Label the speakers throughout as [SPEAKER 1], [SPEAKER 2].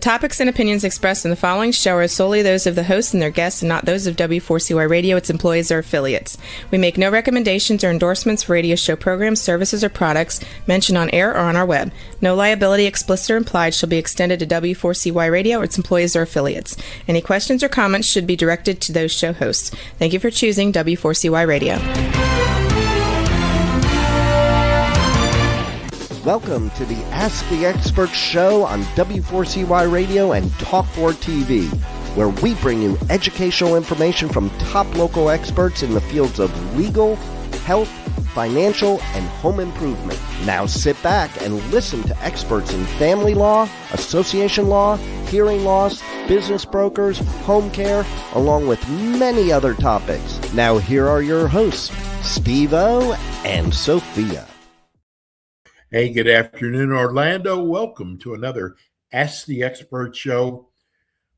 [SPEAKER 1] topics and opinions expressed in the following show are solely those of the host and their guests and not those of W4CY Radio, its employees, or affiliates. We make no recommendations or endorsements for radio show programs, services, or products mentioned on air or on our web. No liability, explicit or implied, shall be extended to W4CY Radio or its employees or affiliates. Any questions or comments should be directed to those show hosts. Thank you for choosing W4CY Radio.
[SPEAKER 2] Welcome to the Ask the Expert show on W4CY Radio and Talk4 TV, where we bring you educational information from top local experts in the fields of legal, health, financial, and home improvement. Now sit back and listen to experts in family law, association law, hearing loss, business brokers, home care, along with many other topics. Now here are your hosts, Steve-O and Sophia.
[SPEAKER 3] Hey, good afternoon, Orlando. Welcome to another Ask the Expert show,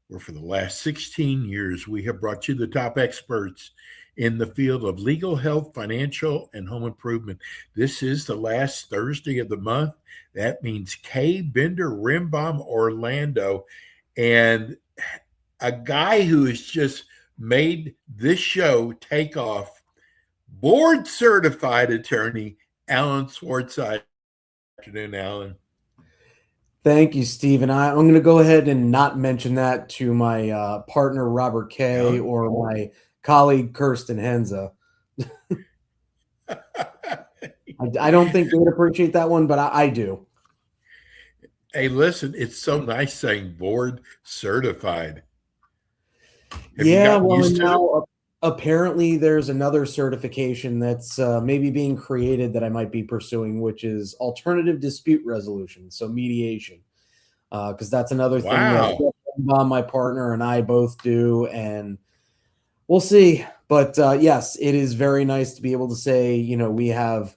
[SPEAKER 3] where for the last 16 years, we have brought you the top experts in the field of legal, health, financial, and home improvement. This is the last Thursday of the month. That means K. Bender Rimbaum, Orlando, and a guy who has just made this show take off, board-certified attorney, Alan Swartzide. Afternoon, Alan.
[SPEAKER 4] Thank you, Steve. And I'm going to go ahead and not mention that to my partner, Robert Kay, or my colleague, Kirsten Henza. I don't think they would appreciate that one, but I do.
[SPEAKER 3] Hey, listen, it's so nice saying board certified.
[SPEAKER 4] Now apparently there's another certification that's maybe being created that I might be pursuing, which is alternative dispute resolution, so mediation, because that's another thing that my partner and I both do, and we'll see. But yes, it is very nice to be able to say, we have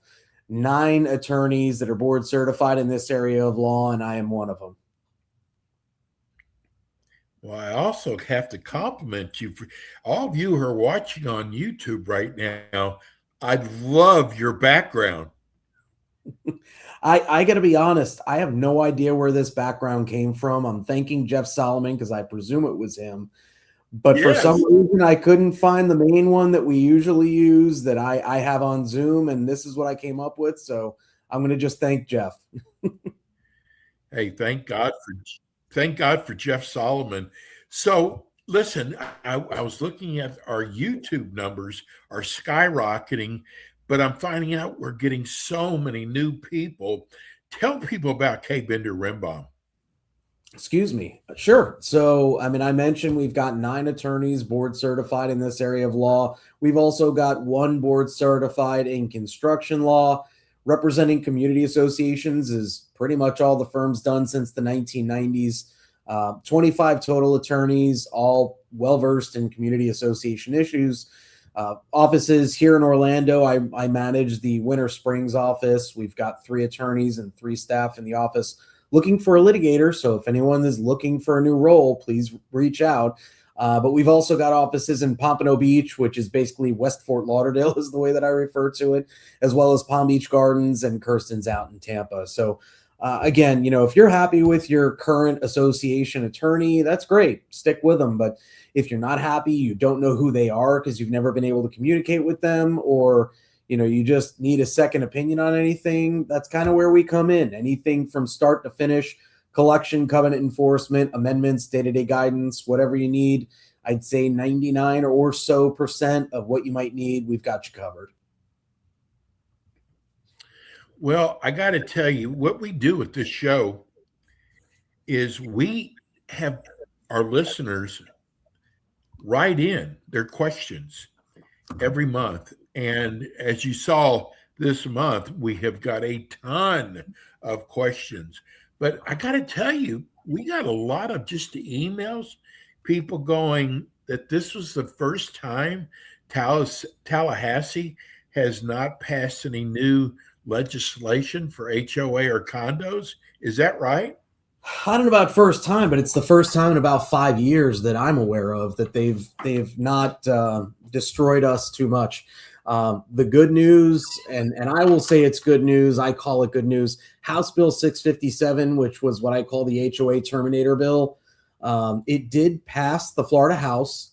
[SPEAKER 4] 9 attorneys that are board certified in this area of law, and I am one of them.
[SPEAKER 3] Well, I also have to compliment you for all of you who are watching on YouTube right now. I love your background.
[SPEAKER 4] I got to be honest. I have no idea where this background came from. I'm thanking Jeff Solomon because I presume it was him. But for some reason, I couldn't find the main one that we usually use that I have on Zoom, and this is what I came up with. So I'm going to just thank Jeff.
[SPEAKER 3] Hey, thank God for Jeff Solomon. So listen, I was looking at our YouTube numbers are skyrocketing, but I'm finding out we're getting so many new people. Tell people about K. Bender Rimbaum.
[SPEAKER 4] Excuse me. Sure. So, I mentioned we've got 9 attorneys board certified in this area of law. We've also got 1 board certified in construction law. Representing community associations is pretty much all the firm's done since the 1990s. 25 total attorneys, all well-versed in community association issues. Offices here in Orlando, I manage the Winter Springs office. We've got 3 attorneys and 3 staff in the office looking for a litigator. So if anyone is looking for a new role, please reach out. But we've also got offices in Pompano Beach, which is basically West Fort Lauderdale is the way that I refer to it, as well as Palm Beach Gardens, and Kirsten's out in Tampa. So again, if you're happy with your current association attorney, that's great. Stick with them. But if you're not happy, you don't know who they are because you've never been able to communicate with them, or you just need a second opinion on anything, that's kind of where we come in. Anything from start to finish, collection, covenant enforcement, amendments, day-to-day guidance, whatever you need. I'd say 99% or so of what you might need, we've got you covered.
[SPEAKER 3] Well, I got to tell you, what we do with this show is we have our listeners write in their questions every month. And as you saw this month, we have got a ton of questions. But I got to tell you, we got a lot of just emails, people going that this was the first time Tallahassee has not passed any new legislation for HOA or condos. Is that right?
[SPEAKER 4] I don't know about first time, but it's the first time in about 5 years that I'm aware of that they've not destroyed us too much. The good news, and I will say it's good news, I call it good news, House Bill 657, which was what I call the HOA Terminator Bill, It did pass the Florida House,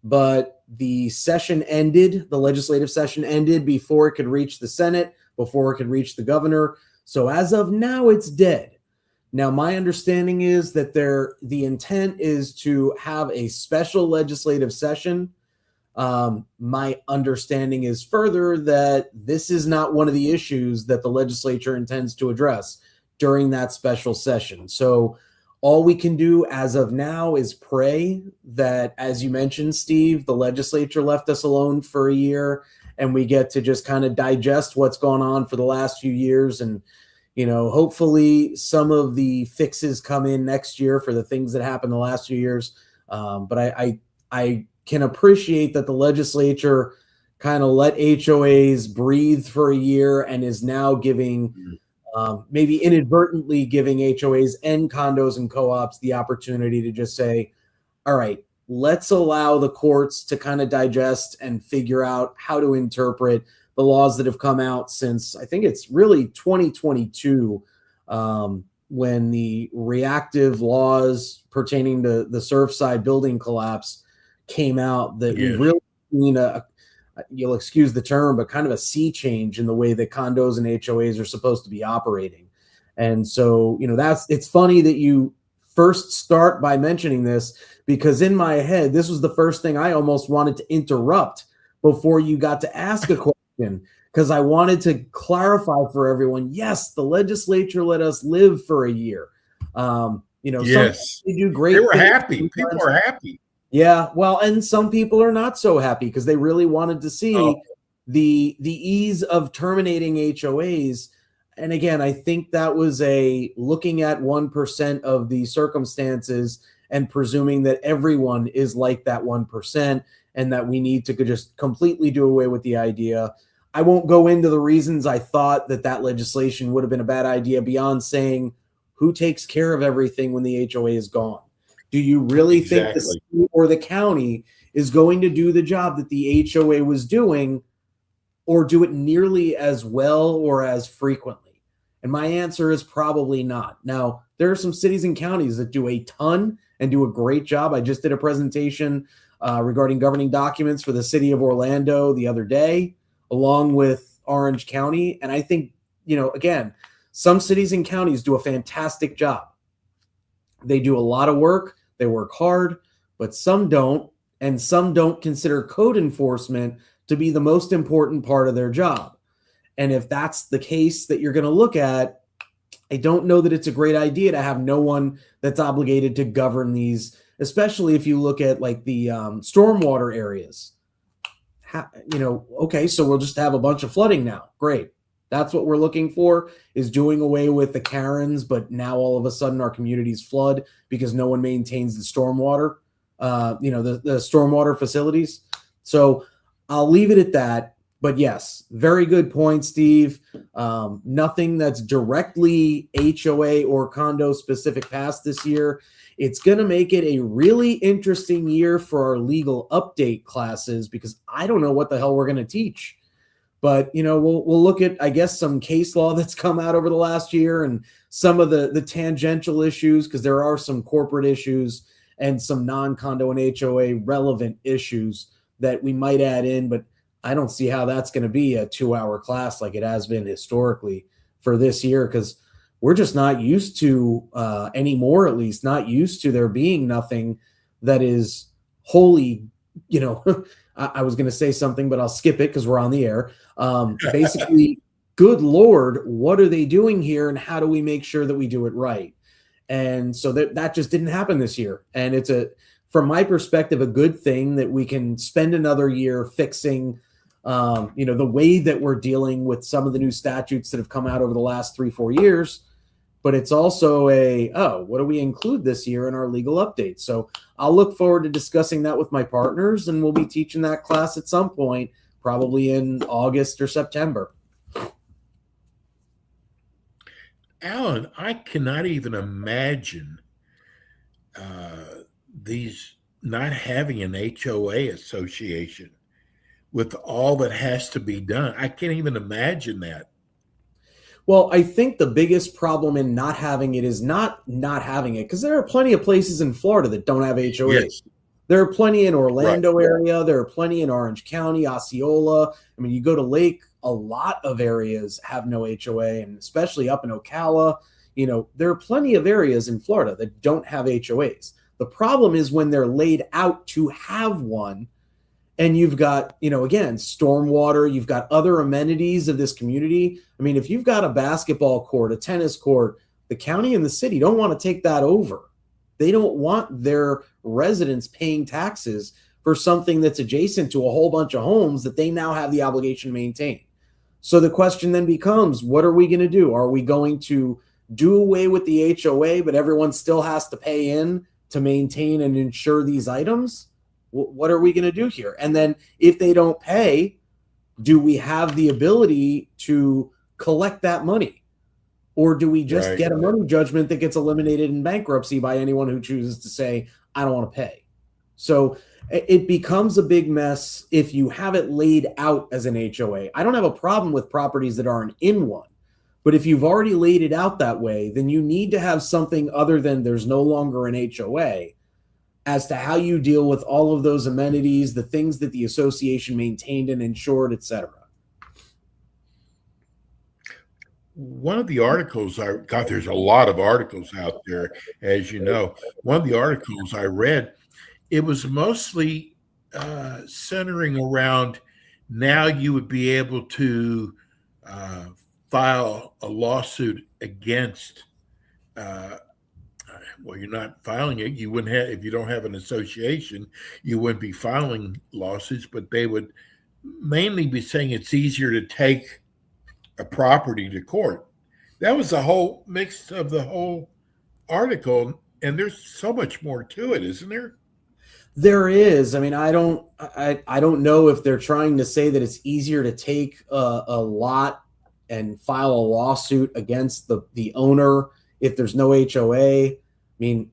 [SPEAKER 4] but the session ended, the legislative session ended before it could reach the Senate, before it could reach the governor. So as of now, it's dead. Now, my understanding is that the intent is to have a special legislative session. My understanding is further that this is not one of the issues that the legislature intends to address during that special session. So all we can do as of now is pray that, as you mentioned, Steve, the legislature left us alone for a year and we get to just kind of digest what's gone on for the last few years. And, hopefully some of the fixes come in next year for the things that happened the last few years. But I can appreciate that the legislature kind of let HOAs breathe for a year and is now giving maybe inadvertently giving HOAs and condos and co-ops the opportunity to just say, all right, let's allow the courts to kind of digest and figure out how to interpret the laws that have come out since, I think it's really 2022, when the reactive laws pertaining to the Surfside building collapse came out, that we really seen you'll excuse the term, but kind of a sea change in the way that condos and HOAs are supposed to be operating. And so, it's funny that you first start by mentioning this, because in my head, this was the first thing I almost wanted to interrupt before you got to ask a question, because I wanted to clarify for everyone. Yes, the legislature let us live for a year.
[SPEAKER 3] Yes,
[SPEAKER 4] they do great.
[SPEAKER 3] They were happy. People are happy.
[SPEAKER 4] Yeah, well, and some people are not so happy because they really wanted to see the ease of terminating HOAs. And again, I think that was looking at 1% of the circumstances and presuming that everyone is like that 1% and that we need to just completely do away with the idea. I won't go into the reasons I thought that legislation would have been a bad idea beyond saying, who takes care of everything when the HOA is gone? Do you really think the city or the county is going to do the job that the HOA was doing, or do it nearly as well or as frequently? And my answer is probably not. Now, there are some cities and counties that do a ton and do a great job. I just did a presentation regarding governing documents for the city of Orlando the other day, along with Orange County. And I think, again, some cities and counties do a fantastic job. They do a lot of work. They work hard, but some don't. And some don't consider code enforcement to be the most important part of their job. And if that's the case that you're going to look at, I don't know that it's a great idea to have no one that's obligated to govern these, especially if you look at like the stormwater areas. Okay, so we'll just have a bunch of flooding now. Great. That's what we're looking for, is doing away with the Karens, but now all of a sudden our communities flood because no one maintains the stormwater, the stormwater facilities. So I'll leave it at that. But yes, very good point, Steve. Nothing that's directly HOA or condo specific passed this year. It's going to make it a really interesting year for our legal update classes, because I don't know what the hell we're going to teach. But, we'll look at, I guess, some case law that's come out over the last year and some of the tangential issues, because there are some corporate issues and some non-condo and HOA relevant issues that we might add in. But I don't see how that's going to be a 2-hour class like it has been historically for this year, because we're just not used to, anymore, at least, not used to there being nothing that is wholly, I was going to say something, but I'll skip it because we're on the air. Basically, good Lord, what are they doing here, and how do we make sure that we do it right? And so that just didn't happen this year. And it's from my perspective, a good thing that we can spend another year fixing, the way that we're dealing with some of the new statutes that have come out over the last 3-4 years. But it's also what do we include this year in our legal update? So I'll look forward to discussing that with my partners, and we'll be teaching that class at some point, probably in August or September.
[SPEAKER 3] Alan, I cannot even imagine these not having an HOA association with all that has to be done. I can't even imagine that.
[SPEAKER 4] Well, I think the biggest problem in not having it is not having it, because there are plenty of places in Florida that don't have HOAs.
[SPEAKER 3] Yes.
[SPEAKER 4] There are plenty in Orlando
[SPEAKER 3] Right.
[SPEAKER 4] area. There are plenty in Orange County, Osceola. I mean, you go to Lake, a lot of areas have no HOA, and especially up in Ocala. There are plenty of areas in Florida that don't have HOAs. The problem is when they're laid out to have one, and you've got, again, stormwater, you've got other amenities of this community. I mean, if you've got a basketball court, a tennis court, the county and the city don't want to take that over. They don't want their residents paying taxes for something that's adjacent to a whole bunch of homes that they now have the obligation to maintain. So the question then becomes, what are we going to do? Are we going to do away with the HOA, but everyone still has to pay in to maintain and insure these items? What are we going to do here? And then if they don't pay, do we have the ability to collect that money? Or do we just get a money judgment that gets eliminated in bankruptcy by anyone who chooses to say, I don't want to pay? So it becomes a big mess if you have it laid out as an HOA. I don't have a problem with properties that aren't in one. But if you've already laid it out that way, then you need to have something other than there's no longer an HOA as to how you deal with all of those amenities, the things that the association maintained and insured, et cetera.
[SPEAKER 3] One of the articles there's a lot of articles out there, as you know. One of the articles I read, it was mostly centering around now you would be able to file a lawsuit against you're not filing it. You wouldn't have, if you don't have an association, you wouldn't be filing lawsuits, but they would mainly be saying it's easier to take a property to court. That was the whole mix of the whole article. And there's so much more to it, isn't there?
[SPEAKER 4] There is. I mean, I don't know if they're trying to say that it's easier to take a lot and file a lawsuit against the owner if there's no HOA. I mean,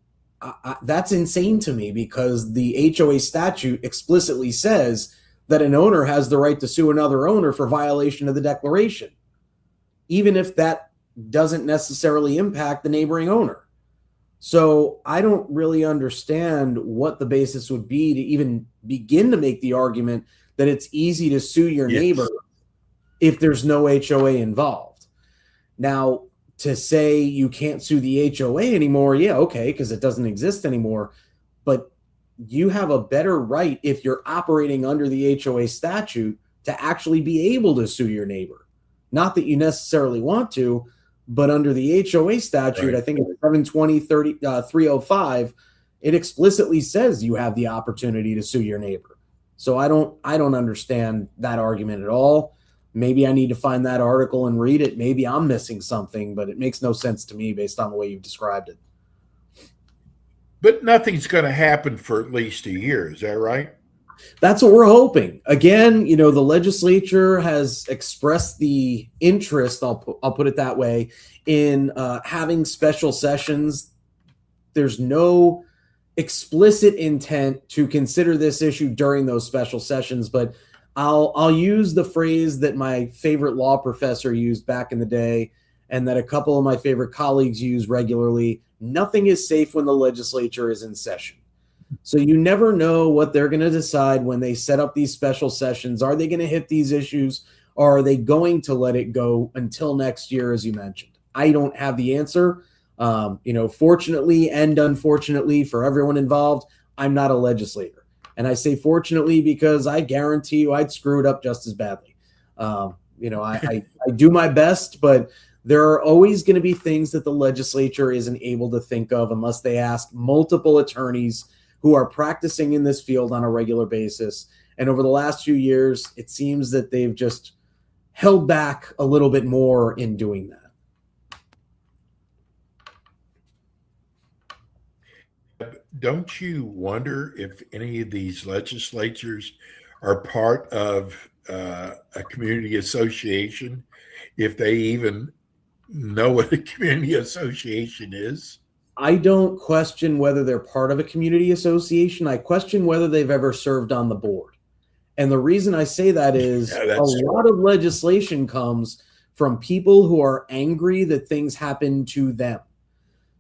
[SPEAKER 4] that's insane to me, because the HOA statute explicitly says that an owner has the right to sue another owner for violation of the declaration, even if that doesn't necessarily impact the neighboring owner. So I don't really understand what the basis would be to even begin to make the argument that it's easy to sue your neighbor if there's no HOA involved. Now, to say you can't sue the HOA anymore, yeah, okay, because it doesn't exist anymore. But you have a better right, if you're operating under the HOA statute, to actually be able to sue your neighbor. Not that you necessarily want to, but under the HOA statute, I think it's 720-305, it explicitly says you have the opportunity to sue your neighbor. So I don't understand that argument at all. Maybe I need to find that article and read it. Maybe I'm missing something, but it makes no sense to me based on the way you've described it.
[SPEAKER 3] But nothing's going to happen for at least a year. Is that right?
[SPEAKER 4] That's what we're hoping. Again, the legislature has expressed the interest, I'll put it that way, in having special sessions. There's no explicit intent to consider this issue during those special sessions, but I'll use the phrase that my favorite law professor used back in the day, and that a couple of my favorite colleagues use regularly. Nothing is safe when the legislature is in session. So you never know what they're going to decide when they set up these special sessions. Are they going to hit these issues, or are they going to let it go until next year, as you mentioned? I don't have the answer. Fortunately and unfortunately for everyone involved, I'm not a legislator. And I say fortunately because I guarantee you I'd screw it up just as badly. I do my best, but there are always going to be things that the legislature isn't able to think of unless they ask multiple attorneys who are practicing in this field on a regular basis. And over the last few years, it seems that they've just held back a little bit more in doing that.
[SPEAKER 3] Don't you wonder if any of these legislatures are part of a community association, if they even know what a community association is?
[SPEAKER 4] I don't question whether they're part of a community association. I question whether they've ever served on the board. And the reason I say that is lot of legislation comes from people who are angry that things happen to them.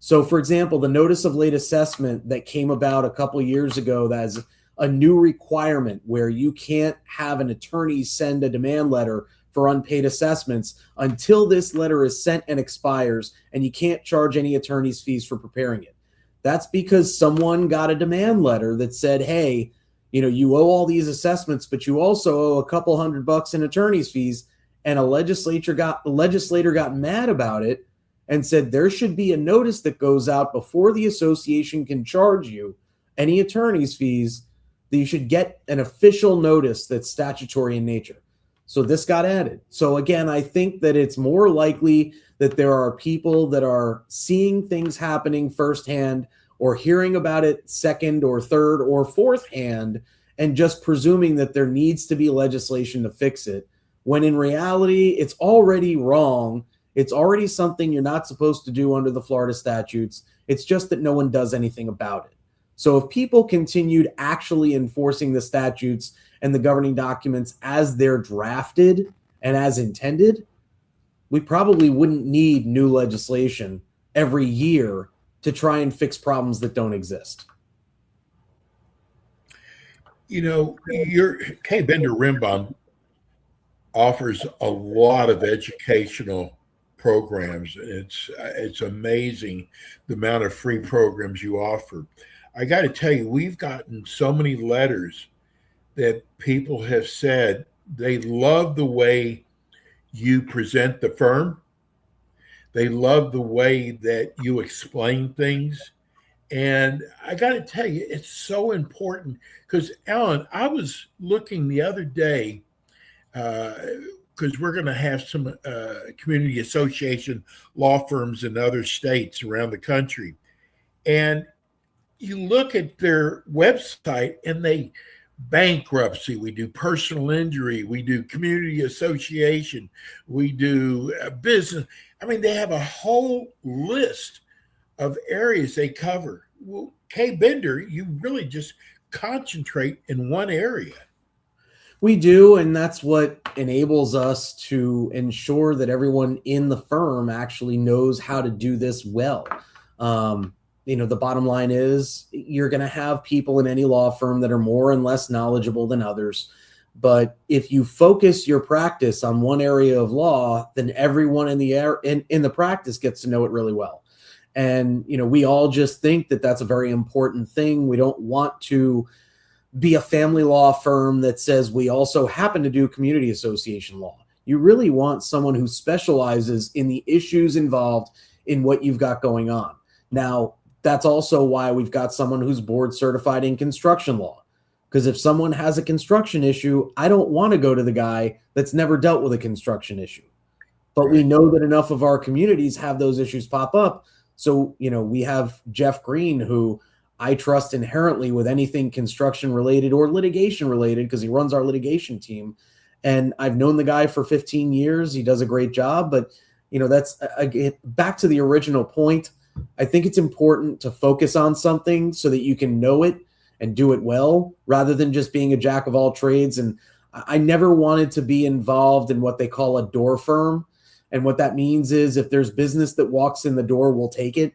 [SPEAKER 4] So, for example, the notice of late assessment that came about a couple of years ago, that's a new requirement where you can't have an attorney send a demand letter for unpaid assessments until this letter is sent and expires, and you can't charge any attorney's fees for preparing it. That's because someone got a demand letter that said, hey, you owe all these assessments, but you also owe a couple $100 in attorney's fees. And a legislator got mad about it and said there should be a notice that goes out before the association can charge you any attorney's fees, that you should get an official notice that's statutory in nature. So this got added. So again, I think that it's more likely that there are people that are seeing things happening firsthand or hearing about it second or third or fourth hand and just presuming that there needs to be legislation to fix it, when in reality, it's already wrong. It's already something you're not supposed to do under the Florida statutes. It's just that no one does anything about it. So if people continued actually enforcing the statutes and the governing documents as they're drafted and as intended, we probably wouldn't need new legislation every year to try and fix problems that don't exist.
[SPEAKER 3] Your K. Bender Rimbaum offers a lot of educational programs. It's amazing the amount of free programs you offer. I got to tell you, we've gotten so many letters that people have said they love the way you present the firm. They love the way that you explain things. And I got to tell you, it's so important because, Alan, I was looking the other day because we're going to have some community association law firms in other states around the country. And you look at their website and they bankruptcy, we do personal injury, we do community association, we do business. I mean, they have a whole list of areas they cover. Well, K. Bender, you really just concentrate in one area.
[SPEAKER 4] We do, and that's what enables us to ensure that everyone in the firm actually knows how to do this well. The bottom line is you're going to have people in any law firm that are more and less knowledgeable than others. But if you focus your practice on one area of law, then everyone in the practice gets to know it really well. And, we all just think that that's a very important thing. We don't want to be a family law firm that says we also happen to do community association law. You really want someone who specializes in the issues involved in what you've got going on. Now, that's also why we've got someone who's board certified in construction law. Because if someone has a construction issue, I don't want to go to the guy that's never dealt with a construction issue. But we know that enough of our communities have those issues pop up. So, we have Jeff Green, who I trust inherently with anything construction related or litigation related because he runs our litigation team. And I've known the guy for 15 years. He does a great job. But, that's back to the original point. I think it's important to focus on something so that you can know it and do it well rather than just being a jack of all trades. And I never wanted to be involved in what they call a door firm. And what that means is if there's business that walks in the door, we'll take it.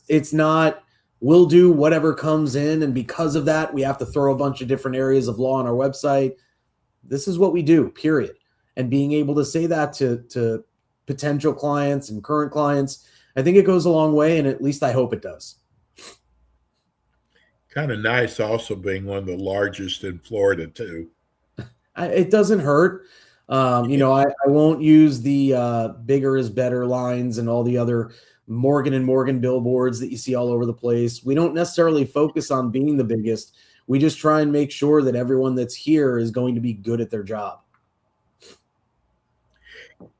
[SPEAKER 4] It's not, we'll do whatever comes in. And because of that, we have to throw a bunch of different areas of law on our website. This is what we do, period. And being able to say that to potential clients and current clients, I think it goes a long way. And at least I hope it does.
[SPEAKER 3] Kind of nice also being one of the largest in Florida too.
[SPEAKER 4] It doesn't hurt. I won't use the bigger is better lines and all the other Morgan & Morgan billboards that you see all over the place. We don't necessarily focus on being the biggest. We just try and make sure that everyone that's here is going to be good at their job.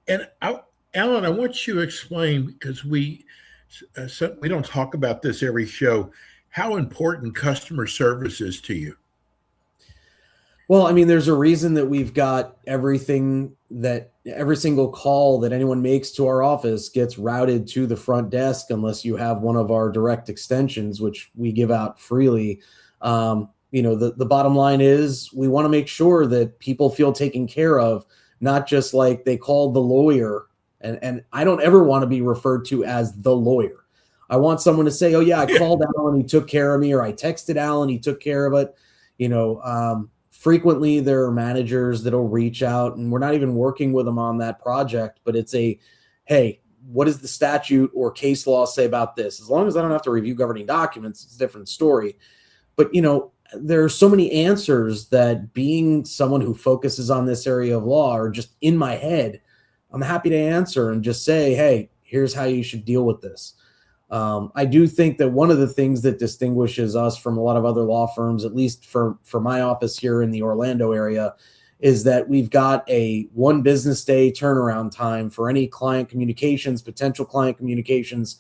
[SPEAKER 3] And Alan, I want you to explain, because we don't talk about this every show, how important customer service is to you.
[SPEAKER 4] Well, there's a reason that we've got every single call that anyone makes to our office gets routed to the front desk unless you have one of our direct extensions, which we give out freely. The bottom line is we want to make sure that people feel taken care of not just like they called the lawyer. And I don't ever want to be referred to as the lawyer. I want someone to say, oh yeah, I called Alan, he took care of me, or I texted Alan, he took care of it. Frequently there are managers that'll reach out, and we're not even working with them on that project, but it's hey, what does the statute or case law say about this? As long as I don't have to review governing documents, it's a different story. But, there are so many answers that, being someone who focuses on this area of law or just in my head, I'm happy to answer and just say, hey, here's how you should deal with this. I do think that one of the things that distinguishes us from a lot of other law firms, at least for my office here in the Orlando area, is that we've got a 1 business day turnaround time for any client communications, potential client communications.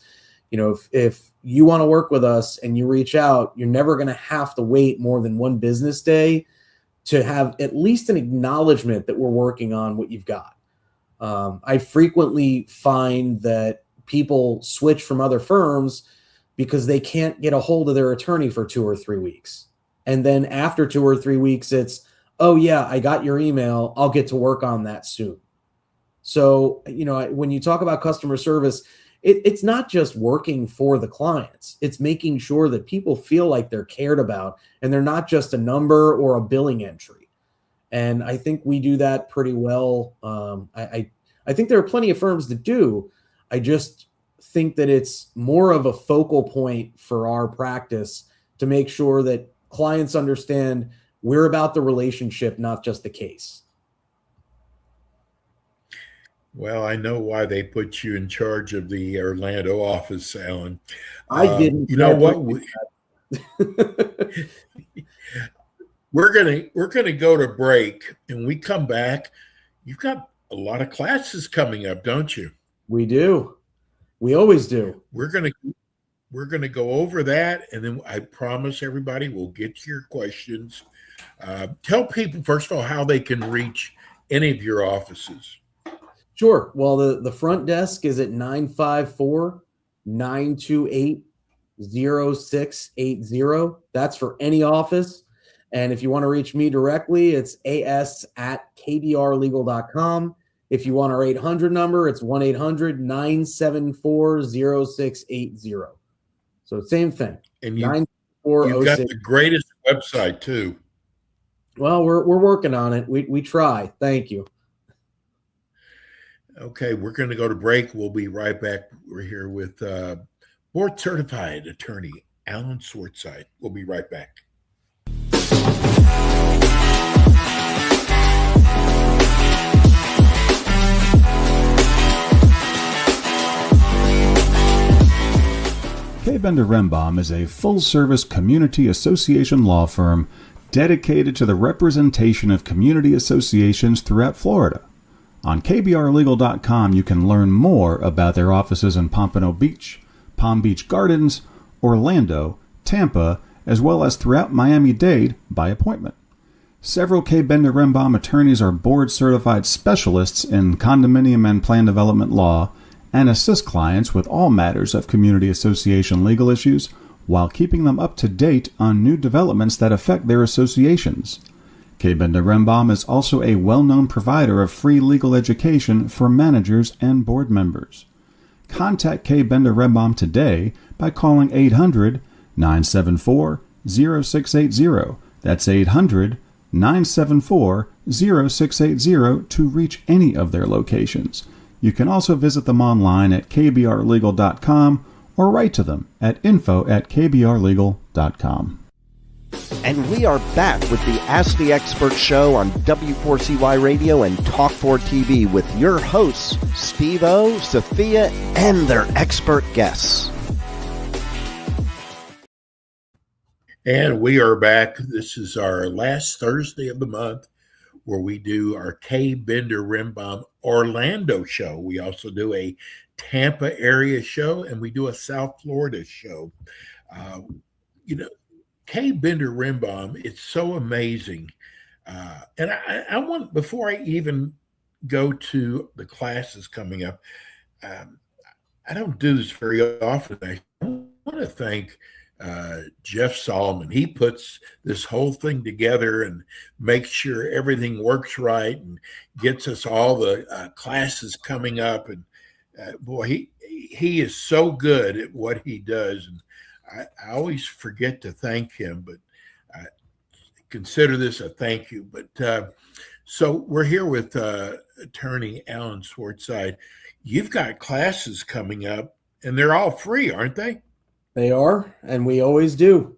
[SPEAKER 4] If you want to work with us and you reach out, you're never going to have to wait more than 1 business day to have at least an acknowledgement that we're working on what you've got. I frequently find that people switch from other firms because they can't get a hold of their attorney for 2 or 3 weeks. And then after 2 or 3 weeks, it's, oh yeah, I got your email, I'll get to work on that soon. So, when you talk about customer service, it's not just working for the clients. It's making sure that people feel like they're cared about and they're not just a number or a billing entry. And I think we do that pretty well. I think there are plenty of firms that do. I just think that it's more of a focal point for our practice to make sure that clients understand we're about the relationship, not just the case.
[SPEAKER 3] Well, I know why they put you in charge of the Orlando office, Alan.
[SPEAKER 4] I didn't.
[SPEAKER 3] You know what? We're gonna go to break, and we come back. You've got a lot of classes coming up, don't you?
[SPEAKER 4] We do. We always do.
[SPEAKER 3] We're gonna go over that, and then I promise everybody we'll get to your questions. Tell people, first of all, how they can reach any of your offices.
[SPEAKER 4] Sure. Well, the front desk is at 954-928-0680. That's for any office. And if you want to reach me directly, it's as@kbrlegal.com. If you want our 800 number, it's 1-800-974-0680. So same thing.
[SPEAKER 3] And you've got the greatest website too.
[SPEAKER 4] Well, we're working on it. We try. Thank you.
[SPEAKER 3] Okay, we're going to go to break. We'll be right back. We're here with board certified attorney Alan Swartzide. We'll be right back.
[SPEAKER 5] K. Bender Rembaum is a full-service community association law firm dedicated to the representation of community associations throughout Florida. On kbrlegal.com, you can learn more about their offices in Pompano Beach, Palm Beach Gardens, Orlando, Tampa, as well as throughout Miami-Dade by appointment. Several K. Bender Rembaum attorneys are board-certified specialists in condominium and plan development law and assist clients with all matters of community association legal issues while keeping them up to date on new developments that affect their associations. K. Bender Rembaum is also a well-known provider of free legal education for managers and board members. Contact K. Bender Rembaum today by calling 800-974-0680. That's 800-974-0680 to reach any of their locations. You can also visit them online at kbrlegal.com or write to them at info@kbrlegal.com.
[SPEAKER 2] And we are back with the Ask the Expert show on W4CY Radio and Talk4 TV with your hosts, Steve-O, Sophia, and their expert guests.
[SPEAKER 3] And we are back. This is our last Thursday of the month where we do our K. Bender Rembaum Orlando show. We also do a Tampa area show, and we do a South Florida show. K. Bender Rembaum, it's so amazing. And I want, before I even go to the classes coming up, I don't do this very often. I want to thank Jeff Solomon. He puts this whole thing together and makes sure everything works right and gets us all the classes coming up. And boy, he is so good at what he does. And I always forget to thank him, but I consider this a thank you. But so we're here with attorney Alan Swartzide. You've got classes coming up, and they're all free, aren't they?
[SPEAKER 4] They are, and we always do.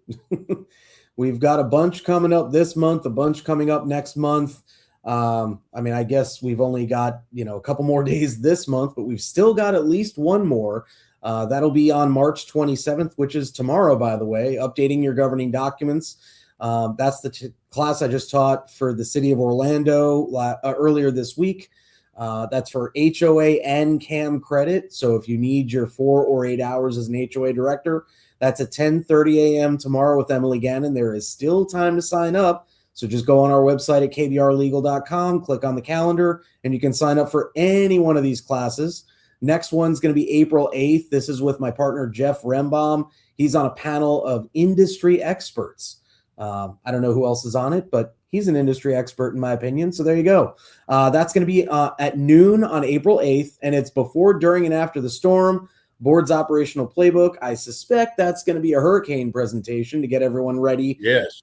[SPEAKER 4] We've got a bunch coming up this month, a bunch coming up next month. I guess we've only got, a couple more days this month, but we've still got at least one more. That'll be on March 27th, which is tomorrow, by the way, updating your governing documents. That's the class I just taught for the city of Orlando earlier this week. That's for HOA and CAM credit. So if you need your 4 or 8 hours as an HOA director, that's at 10:30 a.m. tomorrow with Emily Gannon. There is still time to sign up. So just go on our website at kbrlegal.com, click on the calendar, and you can sign up for any one of these classes. Next one's going to be April 8th. This is with my partner, Jeff Rembaum. He's on a panel of industry experts. I don't know who else is on it, but he's an industry expert in my opinion. So there you go. That's going to be at noon on April 8th, and it's before, during, and after the storm. Board's operational playbook. I suspect that's going to be a hurricane presentation to get everyone ready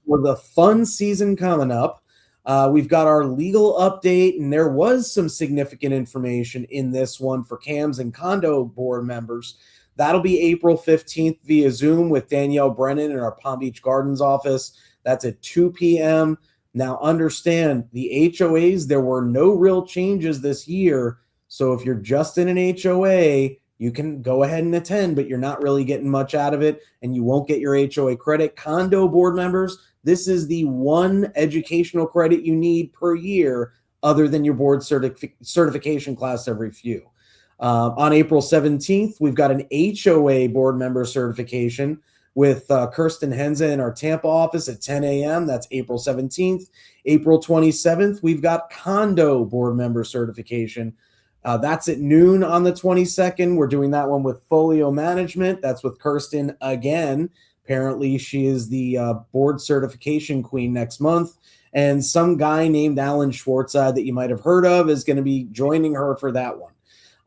[SPEAKER 4] for the fun season coming up. We've got our legal update, and there was some significant information in this one for CAMs and condo board members. That'll be April 15th via Zoom with Danielle Brennan in our Palm Beach Gardens office. That's at 2 p.m. Now, understand the HOAs, there were no real changes this year. So if you're just in an HOA, you can go ahead and attend, but you're not really getting much out of it, and you won't get your HOA credit. Condo board members, this is the one educational credit you need per year other than your board certification class every few. On April 17th, we've got an HOA board member certification with Kirsten Henza in our Tampa office at 10 a.m. That's April 17th. April 27th, we've got condo board member certification. That's at noon on the 22nd. We're doing that one with Folio Management. That's with Kirsten again. Apparently, she is the board certification queen next month. And some guy named Alan Swartzide that you might have heard of is going to be joining her for that one.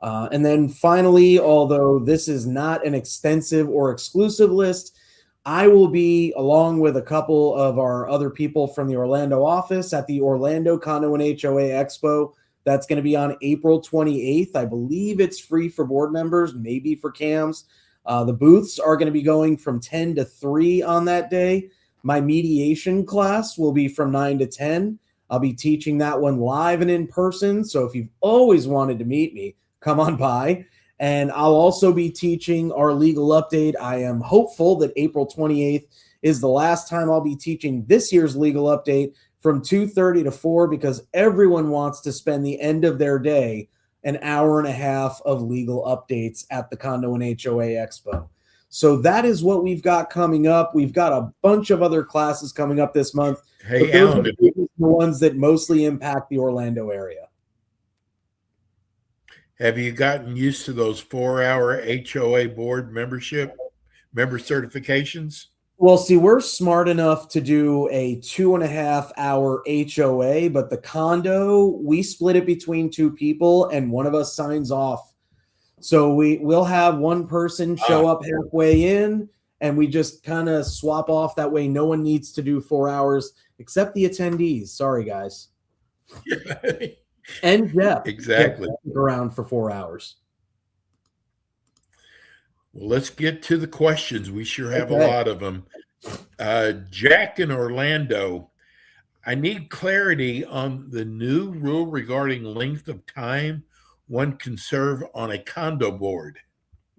[SPEAKER 4] And then finally, although this is not an extensive or exclusive list, I will be, along with a couple of our other people from the Orlando office, at the Orlando Condo and HOA Expo. That's going to be on April 28th. I believe it's free for board members, maybe for CAMs. The booths are going to be going from 10 to 3 on that day. My mediation class will be from 9 to 10. I'll be teaching that one live and in person. So if you've always wanted to meet me, come on by. And I'll also be teaching our legal update. I am hopeful that April 28th is the last time I'll be teaching this year's legal update from 2:30 to 4, because everyone wants to spend the end of their day an hour and a half of legal updates at the Condo and HOA Expo. So that is what we've got coming up. We've got a bunch of other classes coming up this month.
[SPEAKER 3] Hey, Alan,
[SPEAKER 4] the ones that mostly impact the Orlando area.
[SPEAKER 3] Have you gotten used to those 4-hour HOA board member certifications?
[SPEAKER 4] Well, see, we're smart enough to do a 2.5-hour HOA, but the condo, we split it between 2 people and one of us signs off. So we'll have one person show up halfway in, and we just kind of swap off. That way no one needs to do 4 hours except the attendees. Sorry, guys. And Jeff.
[SPEAKER 3] Exactly.
[SPEAKER 4] Around for 4 hours.
[SPEAKER 3] Well, let's get to the questions. We sure have a lot of them. Jack in Orlando, I need clarity on the new rule regarding length of time one can serve on a condo board.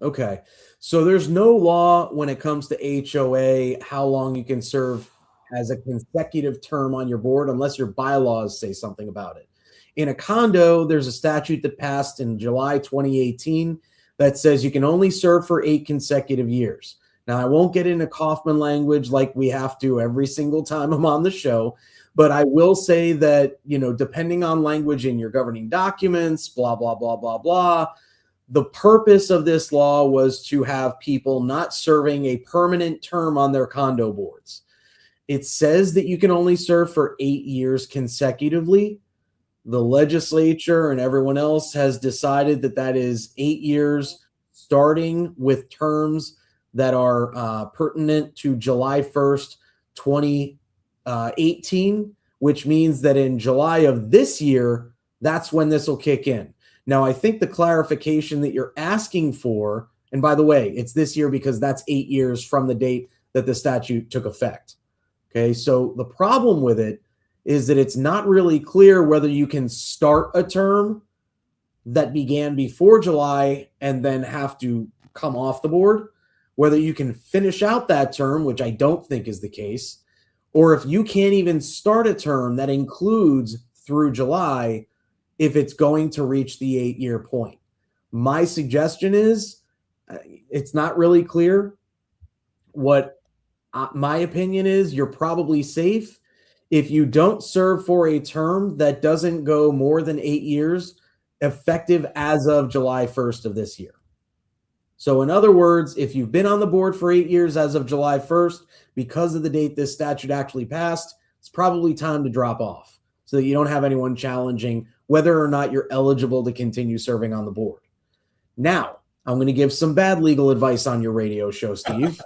[SPEAKER 4] Okay. So there's no law when it comes to HOA how long you can serve as a consecutive term on your board unless your bylaws say something about it. In a condo, there's a statute that passed in July 2018 that says you can only serve for 8 consecutive years. Now, I won't get into Kaufman language like we have to every single time I'm on the show, but I will say that, depending on language in your governing documents, blah, blah, blah, blah, blah, the purpose of this law was to have people not serving a permanent term on their condo boards. It says that you can only serve for 8 years consecutively. The legislature and everyone else has decided that that is 8 years, starting with terms that are pertinent to July 1st, 2018, which means that in July of this year, that's when this will kick in. Now, I think the clarification that you're asking for, and by the way, it's this year because that's 8 years from the date that the statute took effect. Okay, so the problem with it is that it's not really clear whether you can start a term that began before July and then have to come off the board, whether you can finish out that term, which I don't think is the case, or if you can't even start a term that includes through July if it's going to reach the 8-year point. My suggestion is it's not really clear. What my opinion is, you're probably safe if you don't serve for a term that doesn't go more than 8 years, effective as of July 1st of this year. So in other words, if you've been on the board for 8 years as of July 1st, because of the date this statute actually passed, it's probably time to drop off so that you don't have anyone challenging whether or not you're eligible to continue serving on the board. Now, I'm going to give some bad legal advice on your radio show, Steve.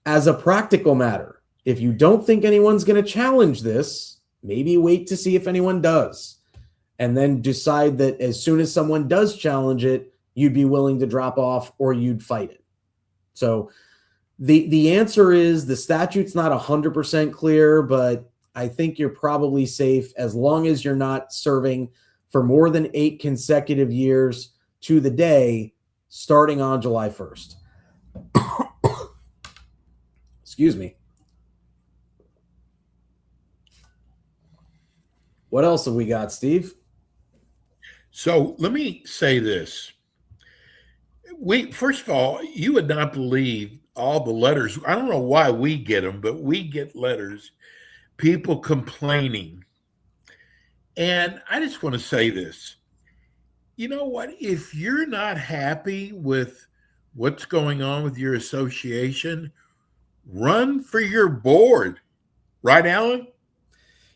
[SPEAKER 4] As a practical matter, if you don't think anyone's going to challenge this, maybe wait to see if anyone does, and then decide that as soon as someone does challenge it, you'd be willing to drop off or you'd fight it. So the answer is the statute's not 100% clear, but I think you're probably safe as long as you're not serving for more than 8 consecutive years to the day starting on July 1st. Excuse me. What else have we got, Steve?
[SPEAKER 3] So let me say this. First of all, you would not believe all the letters. I don't know why we get them, but we get letters, people complaining. And I just want to say this. You know what? If you're not happy with what's going on with your association, run for your board. Right, Alan?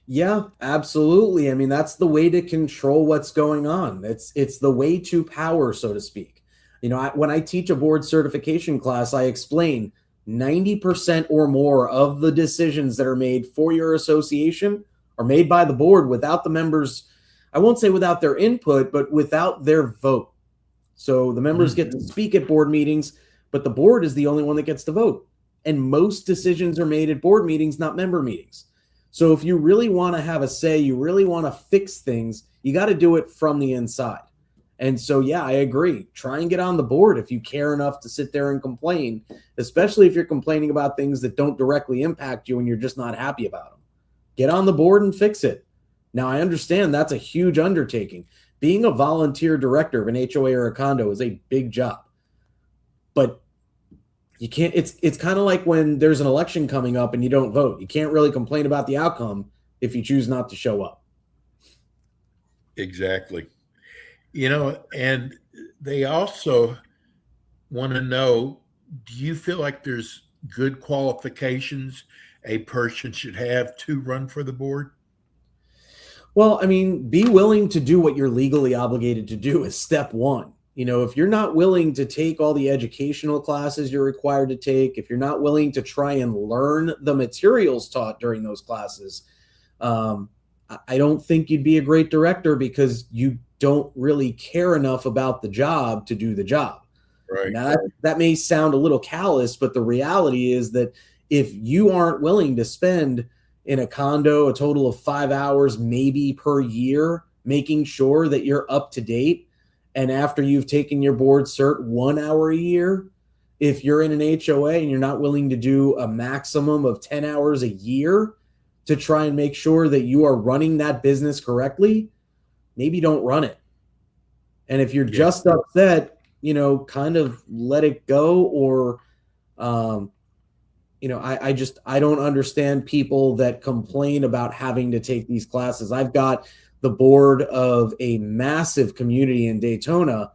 [SPEAKER 4] Yeah, absolutely. I mean, that's the way to control what's going on. It's the way to power, so to speak. You know, when I teach a board certification class, I explain 90% or more of the decisions that are made for your association are made by the board without the members. I won't say without their input, but without their vote. So the members get to speak at board meetings, but the board is the only one that gets to vote. And most decisions are made at board meetings, not member meetings. So if you really want to have a say, you really want to fix things, you got to do it from the inside. And so, yeah, I agree. Try and get on the board if you care enough to sit there and complain, especially if you're complaining about things that don't directly impact you and you're just not happy about them. Get on the board and fix it. Now, I understand that's a huge undertaking. Being a volunteer director of an HOA or a condo is a big job. But you can't, it's kind of like when there's an election coming up and you don't vote. You can't really complain about the outcome if you choose not to show up.
[SPEAKER 3] Exactly. You know, and they also want to know, do you feel like there's good qualifications a person should have to run for the board?
[SPEAKER 4] Well, I mean, be willing to do what you're legally obligated to do is step one. You know, if you're not willing to take all the educational classes you're required to take, if you're not willing to try and learn the materials taught during those classes, I don't think you'd be a great director because you don't really care enough about the job to do the job.
[SPEAKER 3] Right.
[SPEAKER 4] Now, that may sound a little callous, but the reality is that if you aren't willing to spend in a condo a total of 5 hours maybe per year, making sure that you're up to date, and after you've taken your board cert 1 hour a year, if you're in an HOA and you're not willing to do a maximum of 10 hours a year to try and make sure that you are running that business correctly, maybe don't run it. And if you're just upset, you know, kind of let it go. Or, you know, I don't understand people that complain about having to take these classes. I've got the board of a massive community in Daytona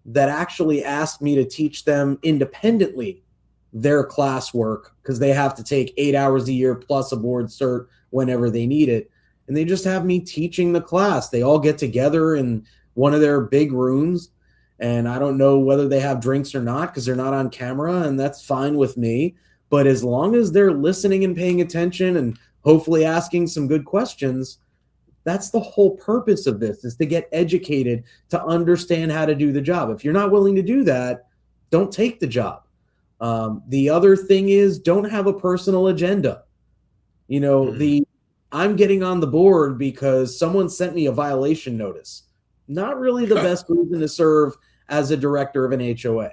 [SPEAKER 4] that actually asked me to teach them independently their classwork, because they have to take 8 hours a year plus a board cert whenever they need it. And they just have me teaching the class. They all get together in one of their big rooms, and I don't know whether they have drinks or not because they're not on camera, and that's fine with me. But as long as they're listening and paying attention and hopefully asking some good questions, that's the whole purpose of this, is to get educated, to understand how to do the job. If you're not willing to do that, don't take the job. The other thing is, don't have a personal agenda. I'm getting on the board because someone sent me a violation notice. Not really the best reason to serve as a director of an HOA.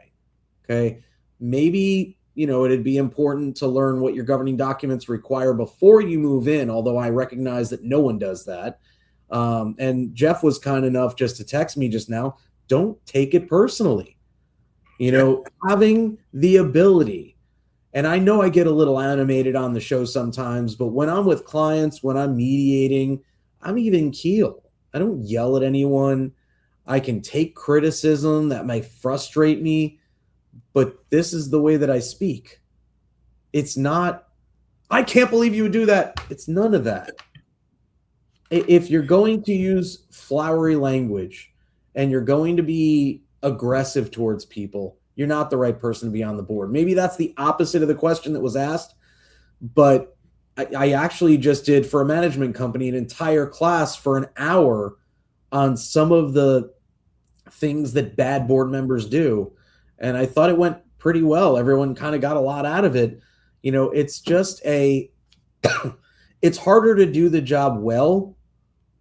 [SPEAKER 4] Okay. Maybe, it'd be important to learn what your governing documents require before you move in, although I recognize that no one does that. And Jeff was kind enough just to text me just now, don't take it personally. Having the ability, and I know I get a little animated on the show sometimes, but when I'm with clients, when I'm mediating, I'm even keel. I don't yell at anyone. I can take criticism that might frustrate me, but this is the way that I speak. It's not, I can't believe you would do that. It's none of that. If you're going to use flowery language and you're going to be aggressive towards people, you're not the right person to be on the board. Maybe that's the opposite of the question that was asked, but I actually just did, for a management company, an entire class for an hour on some of the things that bad board members do. And I thought it went pretty well. Everyone kind of got a lot out of it. It's just it's harder to do the job well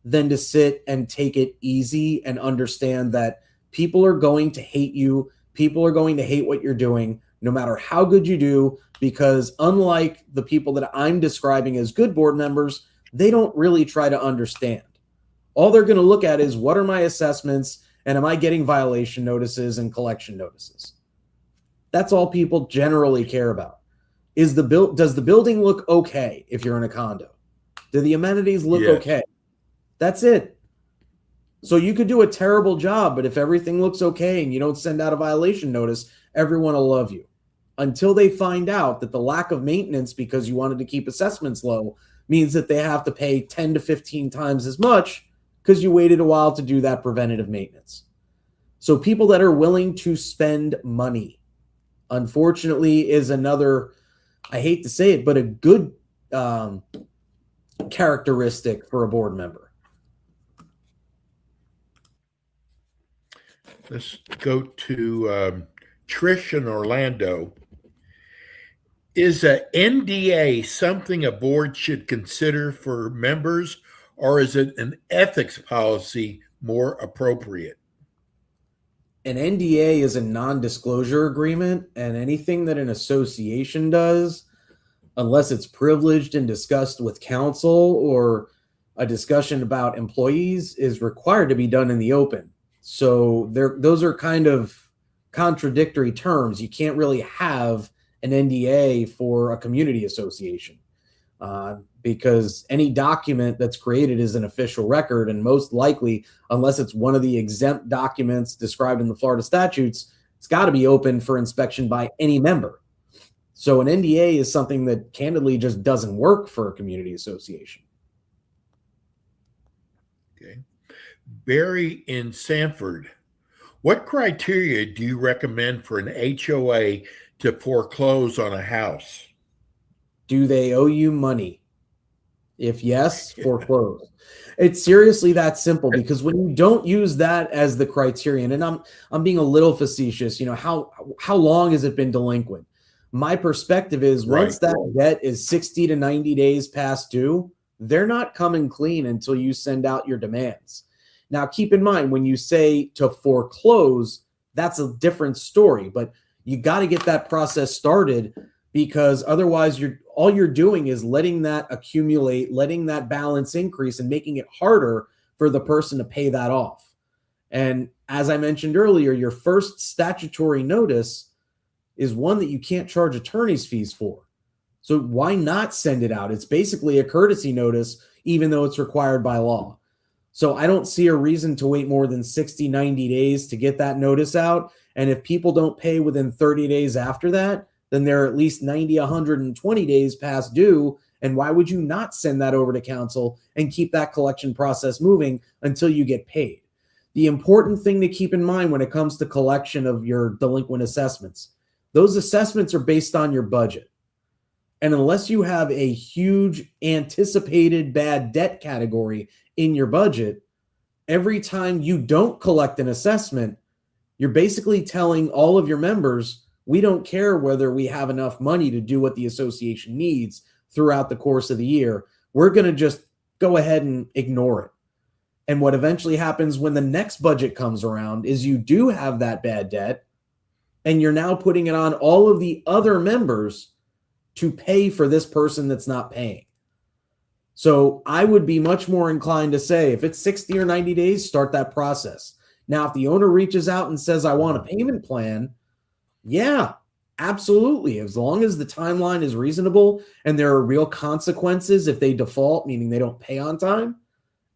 [SPEAKER 4] than to sit and take it easy and understand that people are going to hate you. People are going to hate what you're doing, no matter how good you do, because unlike the people that I'm describing as good board members, they don't really try to understand. All they're going to look at is, what are my assessments, and am I getting violation notices and collection notices? That's all people generally care about. Does the building look okay if you're in a condo? Do the amenities look okay? That's it. So you could do a terrible job, but if everything looks okay and you don't send out a violation notice, everyone will love you. Until they find out that the lack of maintenance, because you wanted to keep assessments low, means that they have to pay 10 to 15 times as much because you waited a while to do that preventative maintenance. So people that are willing to spend money, unfortunately, is another, I hate to say it, but a good characteristic for a board member.
[SPEAKER 3] Let's go to Trish in Orlando. Is a NDA something a board should consider for members, or is it an ethics policy more appropriate?
[SPEAKER 4] An NDA is a non-disclosure agreement, and anything that an association does, unless it's privileged and discussed with counsel or a discussion about employees, is required to be done in the open. So those are kind of contradictory terms. You can't really have an NDA for a community association because any document that's created is an official record, and most likely, unless it's one of the exempt documents described in the Florida statutes, it's got to be open for inspection by any member. So an NDA is something that candidly just doesn't work for a community association.
[SPEAKER 3] Okay. Barry in Sanford, what criteria do you recommend for an HOA to foreclose on a house?
[SPEAKER 4] Do they owe you money? If yes, foreclose. It's seriously that simple, because when you don't use that as the criterion, and I'm being a little facetious, how long has it been delinquent? My perspective is, once that debt is 60 to 90 days past due, they're not coming clean until you send out your demands. Now, keep in mind, when you say to foreclose, that's a different story, but you got to get that process started, because otherwise all you're doing is letting that accumulate, letting that balance increase, and making it harder for the person to pay that off. And as I mentioned earlier, your first statutory notice is one that you can't charge attorney's fees for. So why not send it out? It's basically a courtesy notice, even though it's required by law. So I don't see a reason to wait more than 60, 90 days to get that notice out. And if people don't pay within 30 days after that, then they're at least 90, 120 days past due. And why would you not send that over to council and keep that collection process moving until you get paid? The important thing to keep in mind when it comes to collection of your delinquent assessments, those assessments are based on your budget. And unless you have a huge anticipated bad debt category in your budget, every time you don't collect an assessment, you're basically telling all of your members, we don't care whether we have enough money to do what the association needs throughout the course of the year. We're going to just go ahead and ignore it. And what eventually happens when the next budget comes around is you do have that bad debt, and you're now putting it on all of the other members to pay for this person that's not paying. So I would be much more inclined to say, if it's 60 or 90 days, start that process. Now, if the owner reaches out and says, I want a payment plan, yeah, absolutely. As long as the timeline is reasonable and there are real consequences if they default, meaning they don't pay on time,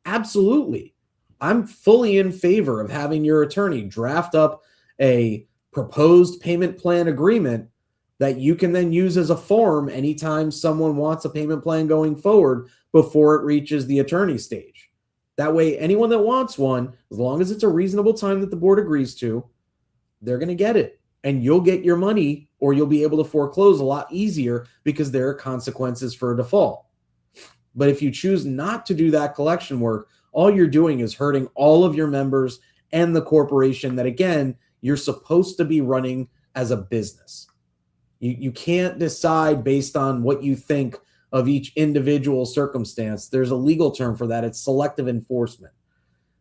[SPEAKER 4] absolutely. I'm fully in favor of having your attorney draft up a proposed payment plan agreement that you can then use as a form anytime someone wants a payment plan going forward before it reaches the attorney stage. That way, anyone that wants one, as long as it's a reasonable time that the board agrees to, they're going to get it. And you'll get your money, or you'll be able to foreclose a lot easier because there are consequences for a default. But if you choose not to do that collection work, all you're doing is hurting all of your members and the corporation that, again, you're supposed to be running as a business. You can't decide based on what you think of each individual circumstance. There's a legal term for that. It's selective enforcement.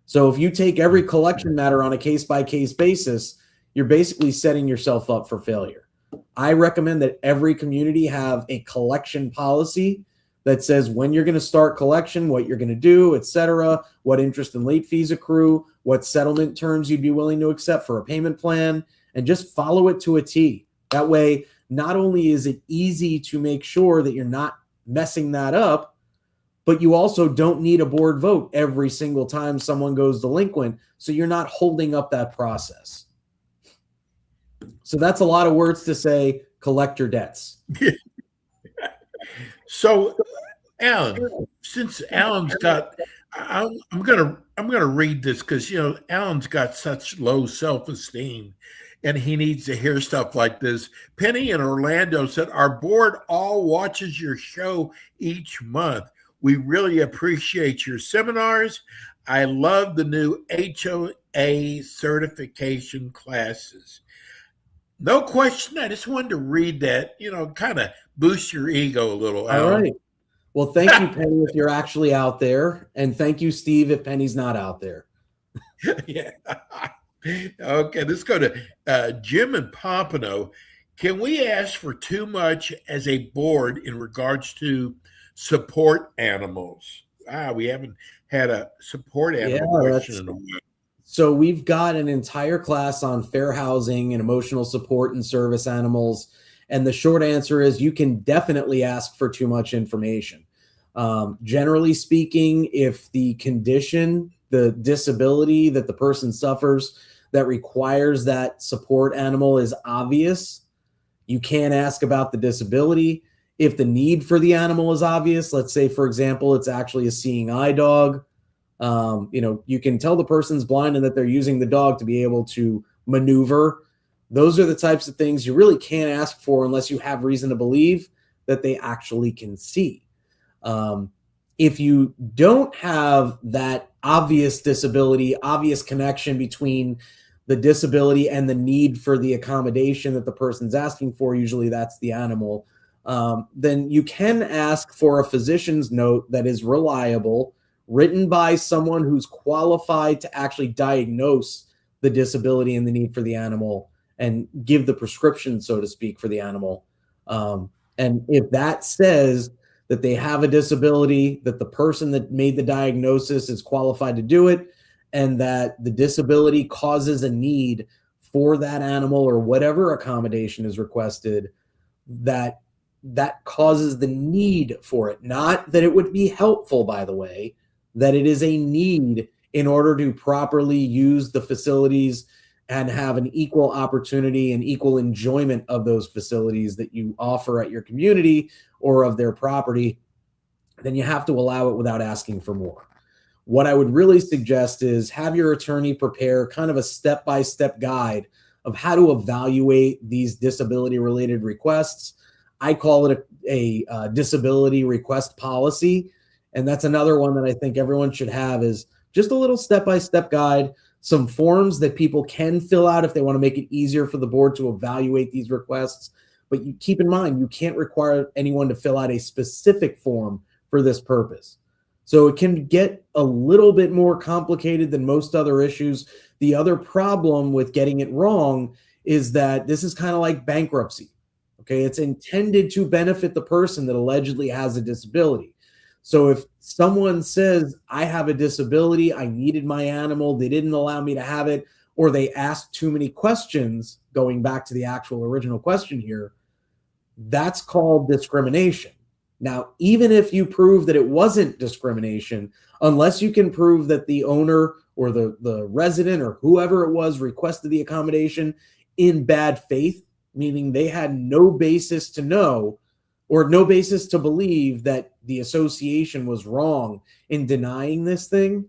[SPEAKER 4] So if you take every collection matter on a case-by-case basis, you're basically setting yourself up for failure. I recommend that every community have a collection policy that says when you're going to start collection, what you're going to do, etc., what interest and late fees accrue, what settlement terms you'd be willing to accept for a payment plan, and just follow it to a T. That way, not only is it easy to make sure that you're not messing that up, but you also don't need a board vote every single time someone goes delinquent, so you're not holding up that process. So that's a lot of words to say, collect your debts.
[SPEAKER 3] So, Alan, since Alan's got, I'm gonna read this because Alan's got such low self-esteem, and he needs to hear stuff like this. Penny in Orlando said, "Our board all watches your show each month. We really appreciate your seminars. I love the new HOA certification classes." No question. I just wanted to read that, kind of boost your ego a little.
[SPEAKER 4] All right. Well, thank you, Penny, if you're actually out there. And thank you, Steve, if Penny's not out there.
[SPEAKER 3] Yeah. Okay, let's go to Jim and Pompano. Can we ask for too much as a board in regards to support animals? We haven't had a support animal question in a while.
[SPEAKER 4] So we've got an entire class on fair housing and emotional support and service animals. And the short answer is you can definitely ask for too much information. Generally speaking, if the condition, the disability that the person suffers that requires that support animal is obvious, you can ask about the disability. If the need for the animal is obvious, let's say, for example, it's actually a seeing eye dog, you can tell the person's blind and that they're using the dog to be able to maneuver. Those are the types of things you really can't ask for unless you have reason to believe that they actually can see. If you don't have that obvious disability, obvious connection between the disability and the need for the accommodation that the person's asking for, usually that's the animal, then you can ask for a physician's note that is reliable, written by someone who's qualified to actually diagnose the disability and the need for the animal and give the prescription, so to speak, for the animal. And if that says that they have a disability, that the person that made the diagnosis is qualified to do it, and that the disability causes a need for that animal or whatever accommodation is requested, that causes the need for it. Not that it would be helpful, by the way, that it is a need in order to properly use the facilities and have an equal opportunity and equal enjoyment of those facilities that you offer at your community or of their property, then you have to allow it without asking for more. What I would really suggest is have your attorney prepare kind of a step-by-step guide of how to evaluate these disability-related requests. I call it a disability request policy, and that's another one that I think everyone should have, is just a little step-by-step guide, some forms that people can fill out if they want to make it easier for the board to evaluate these requests. But you keep in mind, you can't require anyone to fill out a specific form for this purpose. So it can get a little bit more complicated than most other issues. The other problem with getting it wrong is that this is kind of like bankruptcy. Okay, it's intended to benefit the person that allegedly has a disability. So if someone says, I have a disability, I needed my animal, they didn't allow me to have it, or they asked too many questions, going back to the actual original question here, that's called discrimination. Now, even if you prove that it wasn't discrimination, unless you can prove that the owner or the resident or whoever it was requested the accommodation in bad faith, meaning they had no basis to know or no basis to believe that the association was wrong in denying this thing,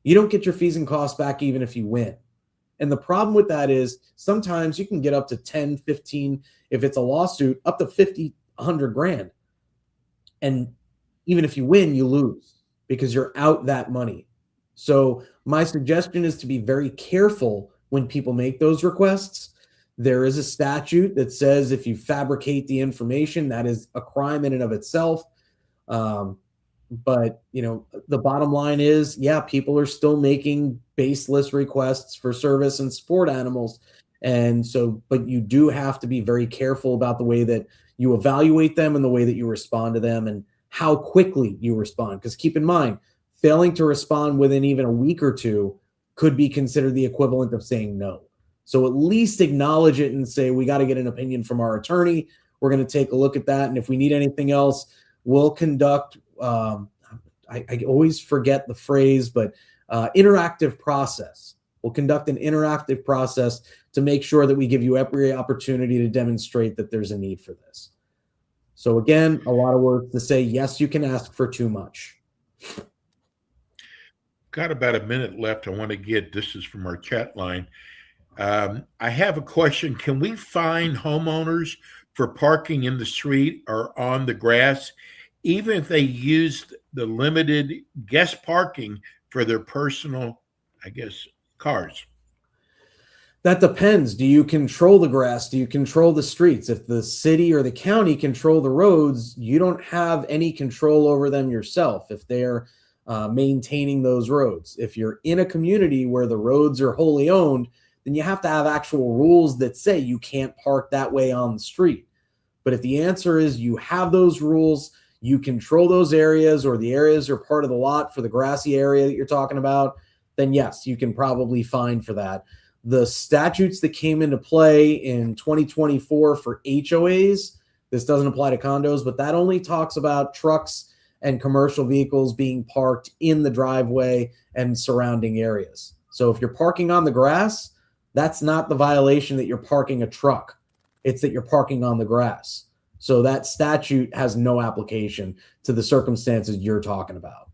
[SPEAKER 4] you don't get your fees and costs back even if you win. And the problem with that is sometimes you can get up to 10, 15, if it's a lawsuit, up to 50, 100 grand. And even if you win, you lose because you're out that money. So my suggestion is to be very careful when people make those requests. There is a statute that says if you fabricate the information, that is a crime in and of itself. But, you know, the bottom line is, yeah, people are still making baseless requests for service and support animals. And so, but you do have to be very careful about the way that you evaluate them and the way that you respond to them and how quickly you respond. Because keep in mind, failing to respond within even a week or two could be considered the equivalent of saying no. So at least acknowledge it and say, we got to get an opinion from our attorney. We're going to take a look at that. And if we need anything else, we'll conduct, I always forget the phrase, but interactive process. We'll conduct an interactive process to make sure that we give you every opportunity to demonstrate that there's a need for this. So again, a lot of words to say, yes, you can ask for too much.
[SPEAKER 3] Got about a minute left. I want to get, this is from our chat line. I have a question. Can we fine homeowners for parking in the street or on the grass, even if they used the limited guest parking for their personal, I guess, cars?
[SPEAKER 4] That depends. Do you control the grass? Do you control the streets? If the city or the county control the roads, you don't have any control over them yourself if they're maintaining those roads. If you're in a community where the roads are wholly owned, then you have to have actual rules that say you can't park that way on the street. But if the answer is you have those rules, you control those areas, or the areas are part of the lot for the grassy area that you're talking about, then yes, you can probably fine for that. The statutes that came into play in 2024 for HOAs, this doesn't apply to condos, but that only talks about trucks and commercial vehicles being parked in the driveway and surrounding areas. So if you're parking on the grass, that's not the violation that you're parking a truck. It's that you're parking on the grass. So that statute has no application to the circumstances you're talking about.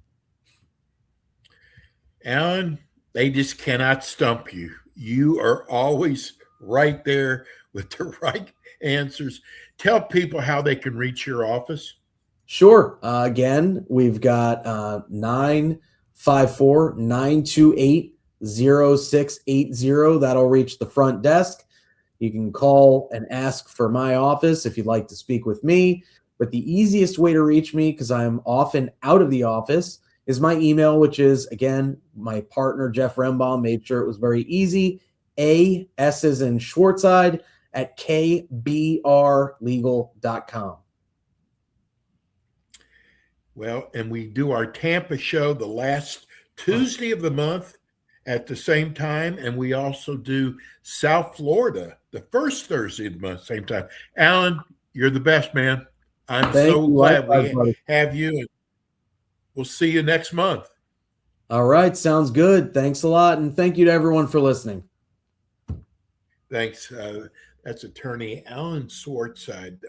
[SPEAKER 3] Alan, they just cannot stump you. You are always right there with the right answers. Tell people how they can reach your office.
[SPEAKER 4] Sure. Again, we've got 954-928-0680. That'll reach the front desk. You can call and ask for my office if you'd like to speak with me. But the easiest way to reach me, because I'm often out of the office, is my email, which is, again, my partner, Jeff Rembaum, made sure it was very easy. S as in Schwartzide at kbrlegal.com.
[SPEAKER 3] Well, and we do our Tampa show the last Tuesday of the month at the same time. And we also do South Florida the first Thursday of the month, same time. Alan, you're the best, man. I'm so glad we have you. And we'll see you next month.
[SPEAKER 4] All right. Sounds good. Thanks a lot. And thank you to everyone for listening.
[SPEAKER 3] Thanks. That's attorney Alan Swartzide.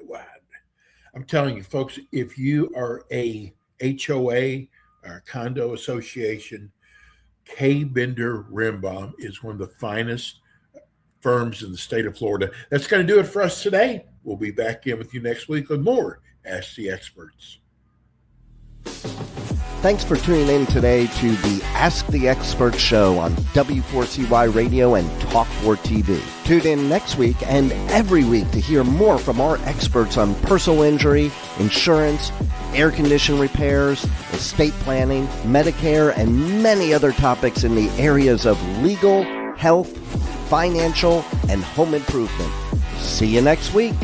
[SPEAKER 3] I'm telling you, folks, if you are a HOA or condo association, K. Bender Rimbaum is one of the finest firms in the state of Florida. That's going to do it for us today. We'll be back in with you next week with more Ask the Experts.
[SPEAKER 2] Thanks for tuning in today to the Ask the Expert show on W4CY Radio and Talk 4 TV. Tune in next week and every week to hear more from our experts on personal injury, insurance, air condition repairs, estate planning, Medicare, and many other topics in the areas of legal, health, financial, and home improvement. See you next week.